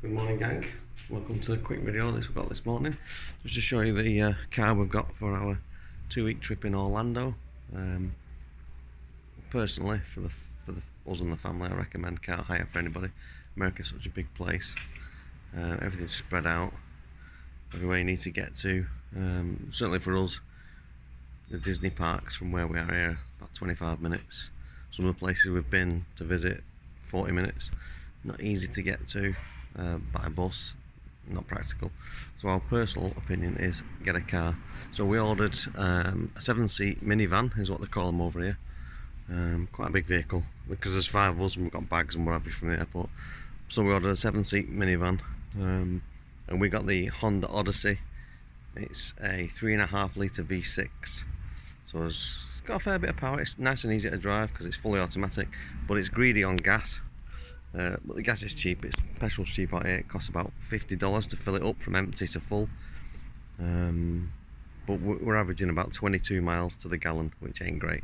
Good morning, gang. Welcome to a quick video we've got this morning, just to show you the car we've got for our 2-week trip in Orlando. Personally, for us and the family, I recommend car hire for anybody. America's such a big place. Everything's spread out everywhere you need to get to. Certainly for us, the Disney parks from where we are here, about 25 minutes. Some of the places we've been to visit, 40 minutes. Not easy to get to by bus, not practical. So our personal opinion is get a car. So we ordered a 7-seat minivan, is what they call them over here. Quite a big vehicle because there's 5 of us and we've got bags and what have you from the airport. So we ordered a 7-seat minivan, and we got the Honda Odyssey. It's a 3.5 litre V6, so it's got a fair bit of power. It's nice and easy to drive because it's fully automatic, but it's greedy on gas. But the gas is cheap. Petrol's cheap out here. It costs about $50 to fill it up from empty to full. But we're averaging about 22 miles to the gallon, which ain't great.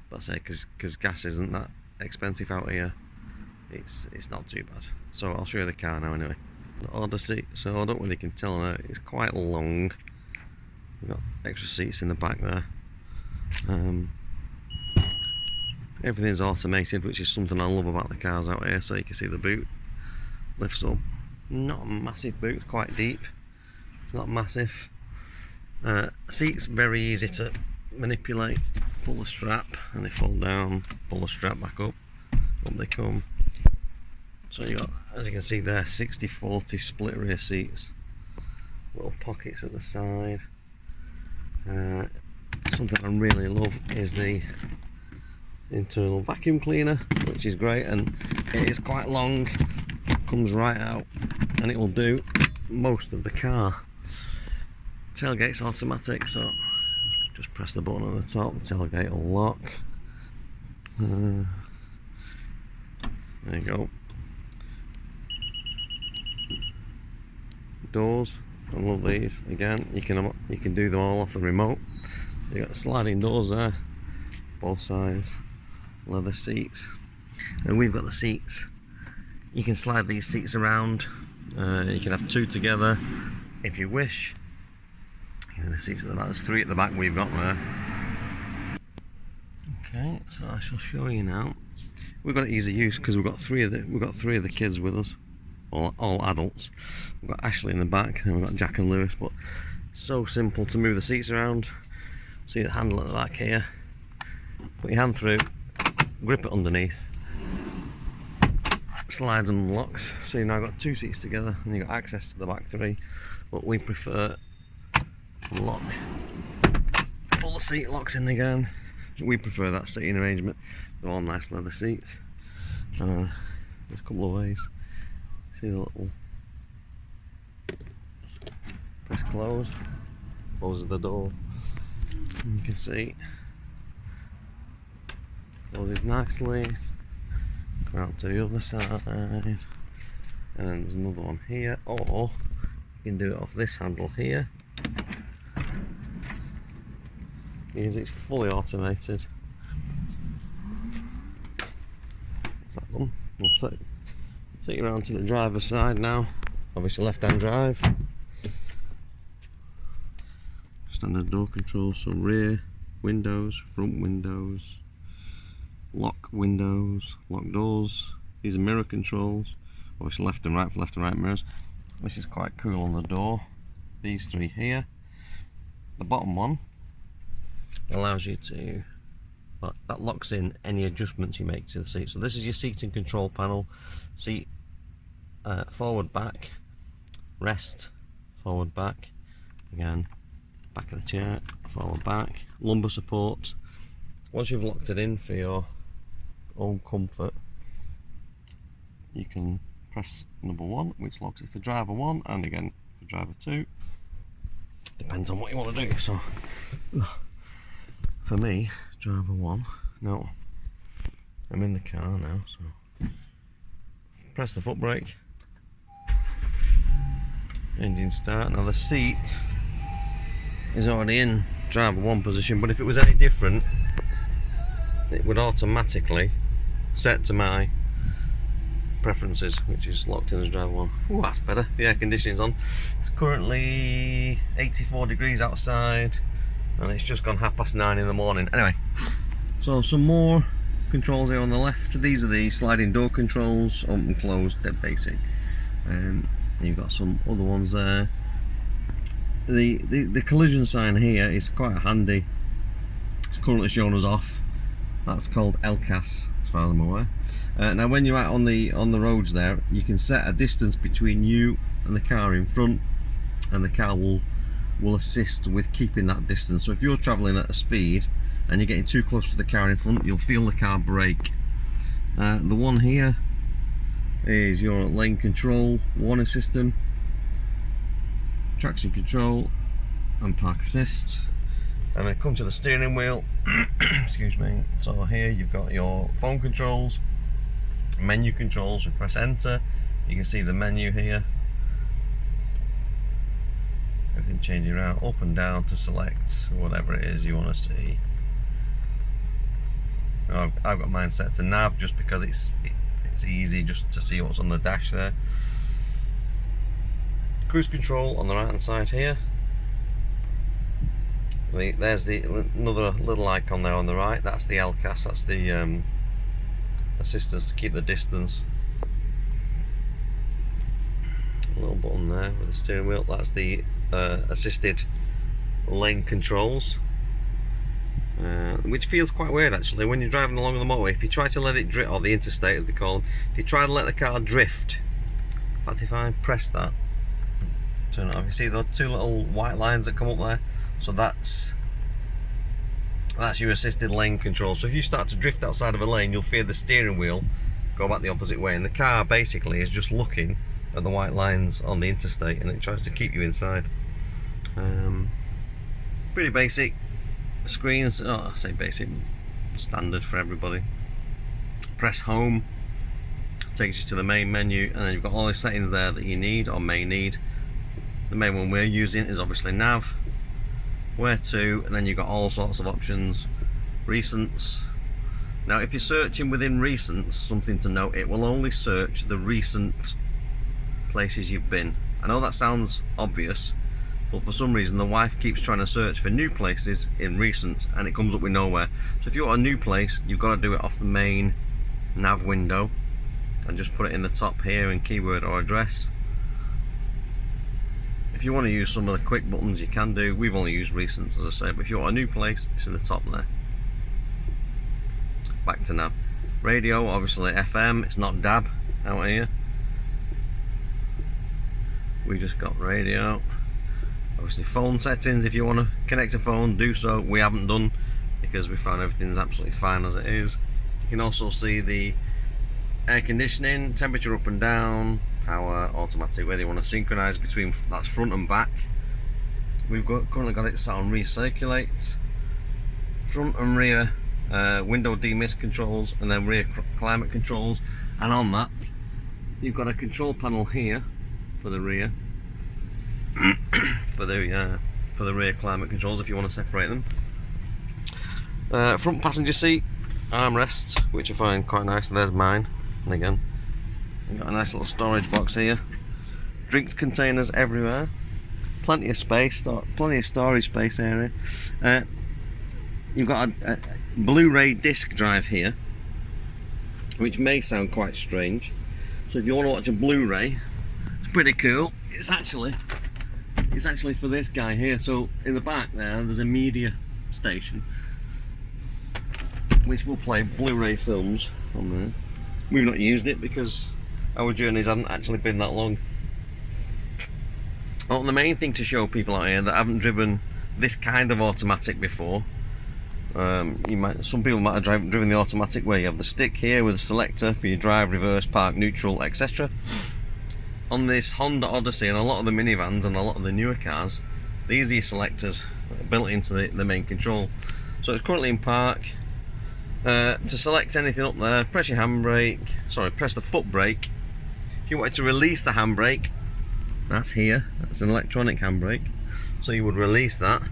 But I say because gas isn't that expensive out here, it's not too bad. So I'll show you the car now anyway. The Odyssey. So I don't really can tell now. It's quite long. We've got extra seats in the back there. Everything's automated, which is something I love about the cars out here. So you can see the boot lifts up. Not a massive boot, it's quite deep. Not massive. Seats very easy to manipulate. Pull the strap and they fall down. Pull the strap back up. Up they come. So you got, as you can see there, 60/40 split rear seats. Little pockets at the side. Something I really love is the internal vacuum cleaner, which is great, and it is quite long. Comes right out and it will do most of the car. Tailgate's automatic, so just press the button on the top, the tailgate will lock. There you go. Doors, I love these. Again, you can do them all off the remote. You got the sliding doors there, both sides. Leather seats, and we've got the seats. You can slide these seats around. You can have 2 together if you wish. And the seats at the back. There's 3 at the back we've got there. Okay, so I shall show you now. We've got easy use because we've got three of the kids with us, all adults. We've got Ashley in the back, and we've got Jack and Lewis. But so simple to move the seats around. See the handle at the back here. Put your hand through. Grip it underneath, slides and locks, so you've now got 2 seats together and you've got access to the back 3, but we prefer lock. Pull the seat locks in again. We prefer that seating arrangement. They're all nice leather seats. There's a couple of ways. See the little press close, closes the door, and you can see closes nicely. Come out to the other side, and then there's another one here, or you can do it off this handle here because it's fully automated. What's that one? We'll take you around to the driver's side now. Obviously left-hand drive. Standard door controls, so rear windows, front windows, lock windows, lock doors. These are mirror controls, obviously left and right for left and right mirrors. This is quite cool on the door. These 3 here. The bottom one allows you to, well, that locks in any adjustments you make to the seat. So this is your seating control panel. Seat forward, back, rest, forward, back. Again, back of the chair, forward, back, lumbar support. Once you've locked it in for your own comfort, you can press number 1, which locks it for driver 1, and again for driver 2. Depends on what you want to do. So for me, driver 1. No, I'm in the car now, so press the foot brake, engine start. Now the seat is already in driver 1 position, but if it was any different, it would automatically set to my preferences, which is locked in as driver 1. Ooh, that's better. The air conditioning's on. It's currently 84 degrees outside, and it's just gone 9:30 in the morning. Anyway, so some more controls here on the left. These are the sliding door controls, open and close, dead basic. And you've got some other ones there. The collision sign here is quite handy. It's currently showing us off. That's called LCAS, as far as I'm aware. Now when you're out on the roads there, you can set a distance between you and the car in front, and the car will assist with keeping that distance. So if you're travelling at a speed and you're getting too close to the car in front, you'll feel the car brake. The one here is your lane control warning system, traction control and park assist. And then come to the steering wheel. Excuse me. So here you've got your phone controls, menu controls. We press enter, you can see the menu here, everything changing around, up and down to select whatever it is you want to see. I've got mine set to nav just because it's easy just to see what's on the dash there. Cruise control on the right hand side here. There's another little icon there on the right. That's the LCAS. That's the assistance to keep the distance. A little button there with the steering wheel. That's the assisted lane controls. Which feels quite weird actually when you're driving along the motorway. If you try to let it drift, or the interstate as they call them, if you try to let the car drift, in fact if I press that, turn it off, you see those two little white lines that come up there? So that's your assisted lane control. So if you start to drift outside of a lane, you'll feel the steering wheel go back the opposite way, and the car basically is just looking at the white lines on the interstate, and it tries to keep you inside. Pretty basic screens. I say basic, standard for everybody. Press home, takes you to the main menu, and then you've got all the settings there that you need or may need. The main one we're using is obviously nav, where to, and then you've got all sorts of options. Recents. Now if you're searching within recents, something to note, it will only search the recent places you've been. I know that sounds obvious, but for some reason the wife keeps trying to search for new places in recent and it comes up with nowhere. So if you want a new place, you've got to do it off the main nav window and just put it in the top here in keyword or address. If you want to use some of the quick buttons, you can do. We've only used recent, as I say, but if you want a new place, it's in the top there. Back to nav. Radio, obviously FM, it's not DAB out here. We just got radio. Obviously phone settings, if you want to connect a phone, do so. We haven't done because we found everything's absolutely fine as it is. You can also see the air conditioning, temperature up and down, power, automatic, whether you want to synchronize between, that's front and back. We've currently got it set on recirculate, front and rear window demist controls, and then rear climate controls. And on that you've got a control panel here for the rear for the rear climate controls if you want to separate them. Front passenger seat armrests, which I find quite nice. There's mine, and again you've got a nice little storage box here. Drinks containers everywhere, plenty of space, plenty of storage space area. You've got a Blu-ray disc drive here, which may sound quite strange. So if you want to watch a Blu-ray, it's pretty cool. It's actually for this guy here. So in the back there's a media station which will play Blu-ray films on there. We've not used it because our journeys haven't actually been that long. Well, the main thing to show people out here that haven't driven this kind of automatic before, some people might have driven the automatic where you have the stick here with a selector for your drive, reverse, park, neutral, etc. On this Honda Odyssey and a lot of the minivans and a lot of the newer cars, these are your selectors built into the main control. So it's currently in park. To select anything up there, press your handbrake, press the foot brake. If you wanted to release the handbrake, that's here, that's an electronic handbrake. So you would release that.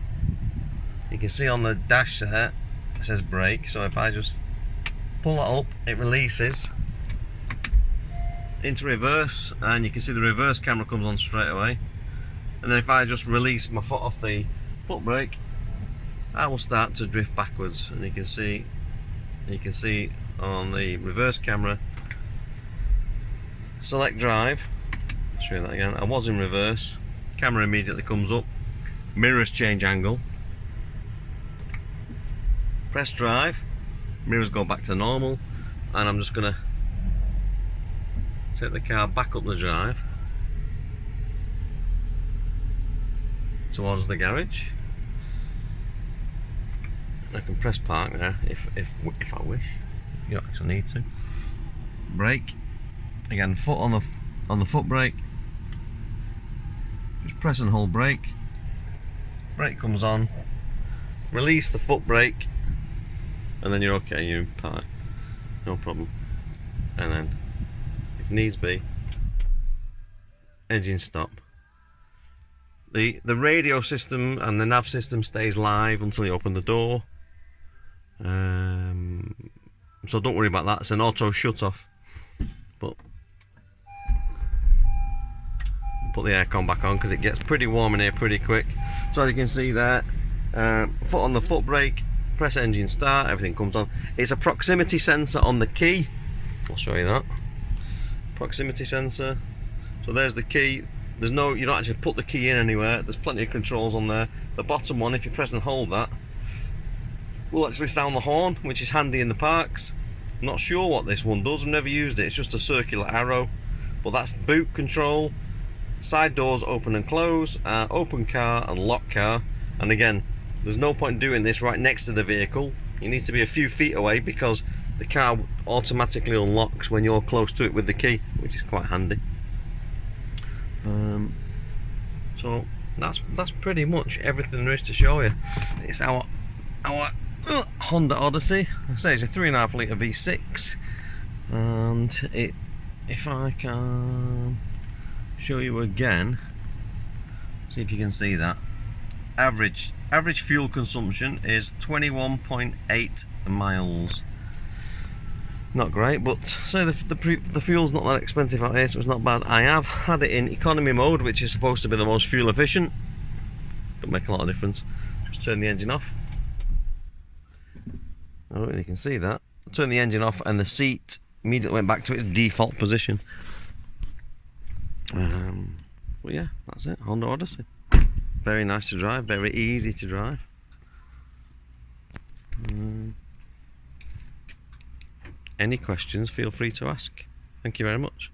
You can see on the dash there, it says brake. So if I just pull that up, it releases. into reverse, and you can see the reverse camera comes on straight away. And then if I just release my foot off the foot brake, I will start to drift backwards, and you can see on the reverse camera, select drive. I'll show you that again. I was in reverse, camera immediately comes up, mirrors change angle, press drive, mirrors go back to normal, and I'm just gonna take the car back up the drive towards the garage. I can press park there if I wish. You don't actually need to. Brake again, foot on the foot brake. Just press and hold brake. Brake comes on. Release the foot brake, and then you're okay. You park, no problem. And then, if needs be, engine stop. The radio system and the nav system stays live until you open the door. So don't worry about that. It's an auto shut off. But put the aircon back on because it gets pretty warm in here pretty quick. So as you can see there, foot on the foot brake, press engine start, everything comes on. It's a proximity sensor on the key. I'll show you that. Proximity sensor. So there's the key. You don't actually put the key in anywhere. There's plenty of controls on there. The bottom one, if you press and hold that, will actually sound the horn, which is handy in the parks. I'm not sure what this one does. I've never used it. It's just a circular arrow. But that's boot control. Side doors open and close. Open car and lock car. And again, there's no point in doing this right next to the vehicle. You need to be a few feet away because the car automatically unlocks when you're close to it with the key, which is quite handy. So that's pretty much everything there is to show you. It's our Honda Odyssey. I say it's a 3.5 litre V6, and if I can show you again, see if you can see that. Average fuel consumption is 21.8 miles. Not great, but say the fuel's not that expensive out here, so it's not bad. I have had it in economy mode, which is supposed to be the most fuel efficient. Don't make a lot of difference. Just turn the engine off. I don't really can see that. Turn the engine off, and the seat immediately went back to its default position. But yeah, that's it. Honda Odyssey. Very nice to drive. Very easy to drive. Any questions, feel free to ask. Thank you very much.